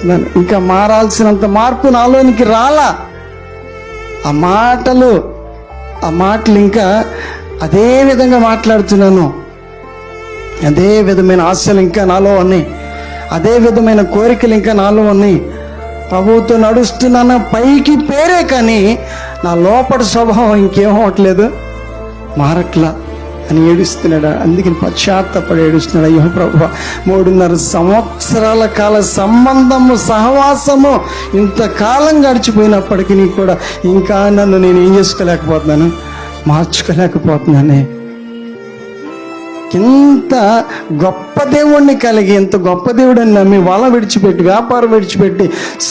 చేస్తున్నాను. ఇంకా మారాల్సినంత మార్పు నాలోనికి రాలా. ఆ మాటలు ఇంకా అదే విధంగా మాట్లాడుతున్నాను. అదే విధమైన ఆశలు ఇంకా నాలో ఉన్నాయి. అదే విధమైన కోరికలు ఇంకా నాలో ఉన్నాయి. ప్రభువుతో నడుస్తున్నాను పైకి పేరే, కానీ నా లోపల స్వభావం ఇంకేమవట్లేదు, మారట్లా అని ఏడుస్తున్నాడు. అందుకని పశ్చాత్తపడి ఏడుస్తున్నాడు. అయ్యో ప్రభువా, 3.5 సంవత్సరాల కాల సంబంధము, సహవాసము ఇంతకాలం గడిచిపోయినప్పటికీ కూడా ఇంకా నన్ను నేను ఏం చేసుకోలేకపోతున్నాను, మార్చుకోలేకపోతున్నానే. ఇంత గొప్ప దేవుణ్ణి కలిగి, ఇంత గొప్ప దేవుడిని నమ్మి వాళ్ళ విడిచిపెట్టి, వ్యాపారం విడిచిపెట్టి,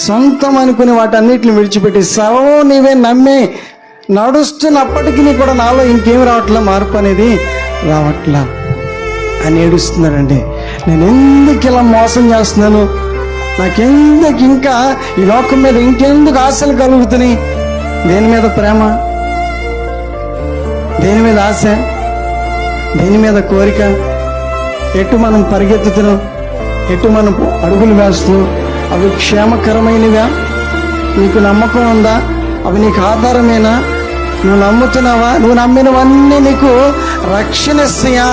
సొంతం అనుకుని వాటన్నిటిని విడిచిపెట్టి సర్వం నీవే నమ్మి నడుస్తున్నప్పటికీ కూడా నాలో ఇంకేం రావట్లా, మార్పు అనేది రావట్లా అని ఏడుస్తున్నాడండి. నేను ఎందుకు ఇలా మోసం చేస్తున్నాను, నాకెందుకు ఇంకా ఈ లోకం మీద ఇంకెందుకు ఆశలు కలుగుతున్నాయి, దేని మీద ప్రేమ, దేని మీద ఆశ, దేని మీద కోరిక, ఎటు మనం పరిగెత్తుతున్నాం, ఎటు మనం అడుగులు వేస్తున్నాం, అవి క్షేమకరమైనవా, నీకు నమ్మకం ఉందా, అవి నీకు ఆధారమేనా, నువ్వు నమ్ముతున్నావా, నువ్వు నమ్మినవన్నీ నీకు రక్షణ ఇస్తాయా?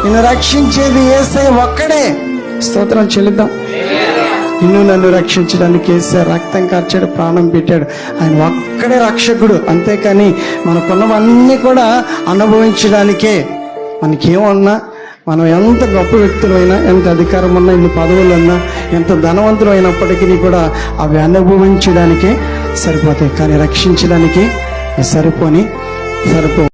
నిన్ను రక్షించేది యేసయ్య ఒక్కడే. స్తోత్రం చెల్లిద్దాం. నిన్ను నన్ను రక్షించడానికి యేసయ్య రక్తం కార్చాడు, ప్రాణం పెట్టాడు. ఆయన ఒక్కడే రక్షకుడు. అంతేకాని మనకున్నవన్నీ కూడా అనుభవించడానికే. మనకేమన్నా, మనం ఎంత గొప్ప వ్యక్తులైనా, ఎంత అధికారం ఉన్నా, ఎన్ని పదవులు ఉన్నా, ఎంత ధనవంతులు అయినప్పటికీ కూడా అవి అనుభవించడానికే సరిపోతాయి, కానీ రక్షించడానికి సరిపో